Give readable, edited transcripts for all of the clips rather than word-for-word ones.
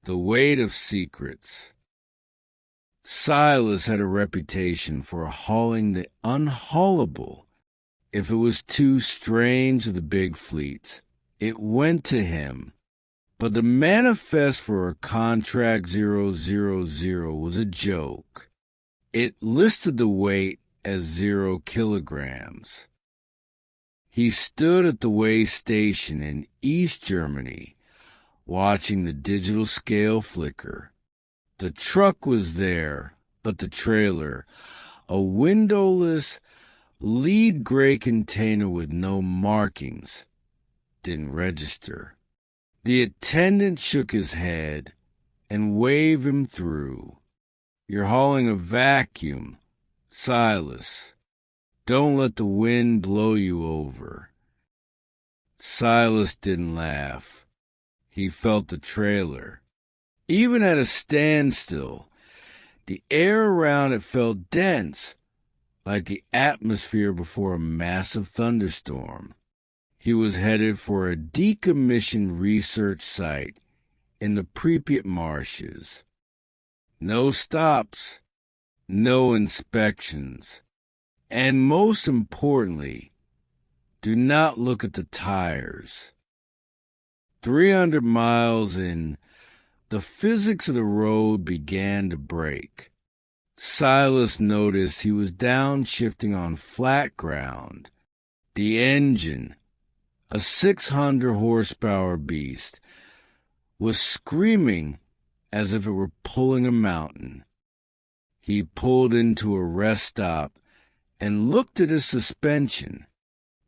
The weight of secrets. Silas had a reputation for hauling the unhaulable. If it was too strange to the big fleets, it went to him. But the manifest for a contract 000 was a joke. It listed the weight as 0 kilograms. He stood at the weigh station in East Germany, watching the digital scale flicker. The truck was there, but the trailer, a windowless, lead gray container with no markings, didn't register. The attendant shook his head and waved him through. You're hauling a vacuum, Silas. Don't let the wind blow you over. Silas didn't laugh. He felt the trailer. Even at a standstill, the air around it felt dense, like the atmosphere before a massive thunderstorm. He was headed for a decommissioned research site in the Pripyat marshes. No stops, no inspections, and most importantly, do not look at the tires. 300 miles in, the physics of the road began to break. Silas noticed he was downshifting on flat ground. The engine, a 600-horsepower beast, was screaming as if it were pulling a mountain. He pulled into a rest stop and looked at his suspension.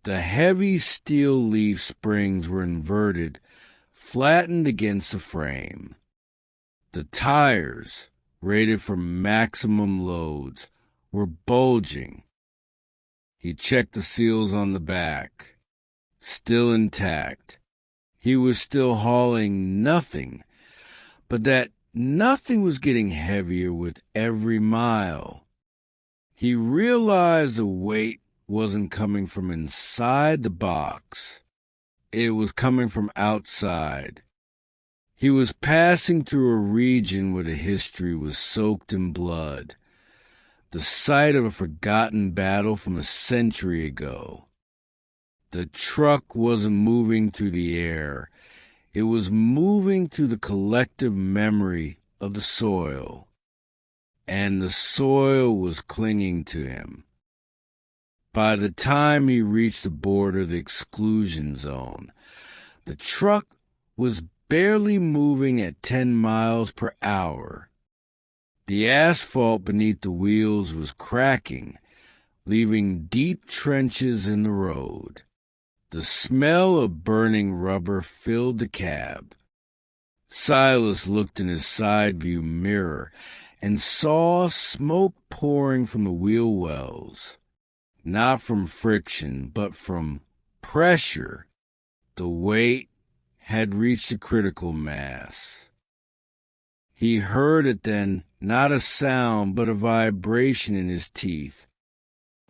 The heavy steel leaf springs were inverted, flattened against the frame. The tires, rated for maximum loads, were bulging. He checked the seals on the back. Still intact. He was still hauling nothing, but that nothing was getting heavier with every mile. He realized the weight wasn't coming from inside the box. It was coming from outside. He was passing through a region where the history was soaked in blood, the site of a forgotten battle from a century ago. The truck wasn't moving through the air. It was moving through the collective memory of the soil, and the soil was clinging to him. By the time he reached the border of the exclusion zone, the truck was barely moving at 10 miles per hour. The asphalt beneath the wheels was cracking, leaving deep trenches in the road. The smell of burning rubber filled the cab. Silas looked in his side view mirror and saw smoke pouring from the wheel wells, not from friction, but from pressure. The weight had reached a critical mass. He heard it then, not a sound, but a vibration in his teeth.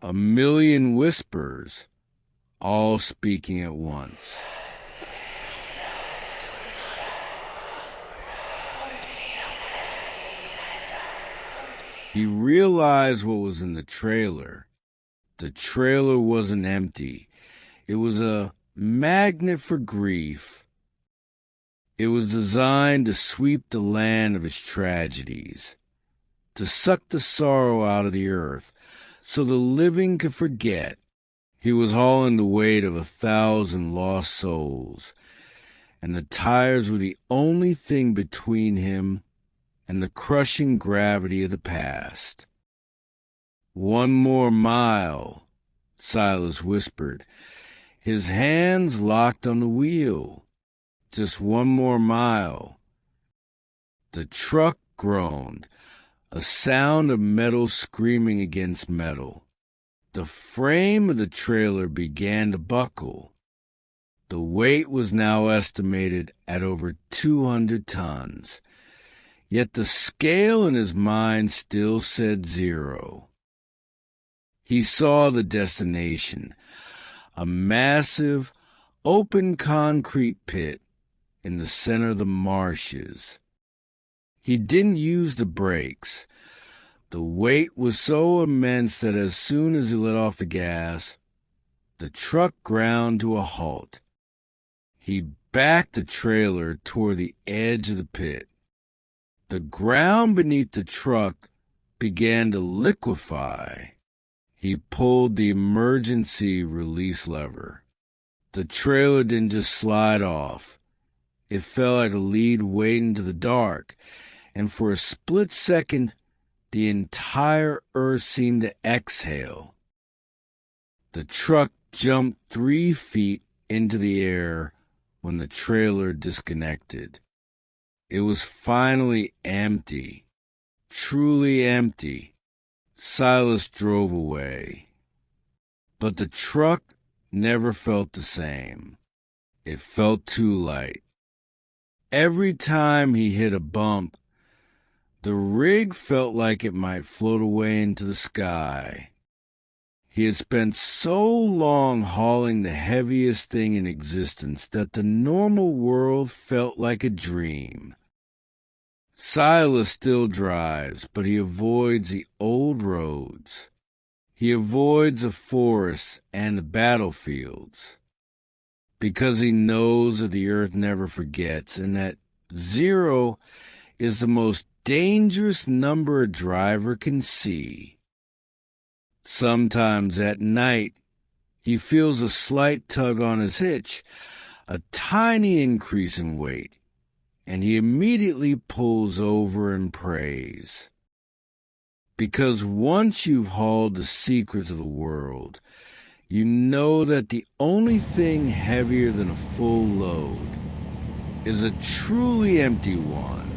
A million whispers, all speaking at once. He realized what was in the trailer. The trailer wasn't empty. It was a magnet for grief. It was designed to sweep the land of its tragedies, to suck the sorrow out of the earth, so the living could forget. He was hauling the weight of 1,000 lost souls, and the tires were the only thing between him and the crushing gravity of the past. "One more mile," Silas whispered, his hands locked on the wheel. "Just one more mile." The truck groaned, a sound of metal screaming against metal. The frame of the trailer began to buckle. The weight was now estimated at over 200 tons, yet the scale in his mind still said 0. He saw the destination, a massive, open concrete pit in the center of the marshes. He didn't use the brakes. The weight was so immense that as soon as he let off the gas, the truck ground to a halt. He backed the trailer toward the edge of the pit. The ground beneath the truck began to liquefy. He pulled the emergency release lever. The trailer didn't just slide off. It fell like a lead weight into the dark, and for a split second, the entire earth seemed to exhale. The truck jumped 3 feet into the air when the trailer disconnected. It was finally empty, truly empty. Silas drove away. But the truck never felt the same. It felt too light. Every time he hit a bump, the rig felt like it might float away into the sky. He had spent so long hauling the heaviest thing in existence that the normal world felt like a dream. Silas still drives, but he avoids the old roads. He avoids the forests and the battlefields because he knows that the earth never forgets and that 0 is the most dangerous number a driver can see. Sometimes at night, he feels a slight tug on his hitch, a tiny increase in weight, and he immediately pulls over and prays. Because once you've hauled the secrets of the world, you know that the only thing heavier than a full load is a truly empty one.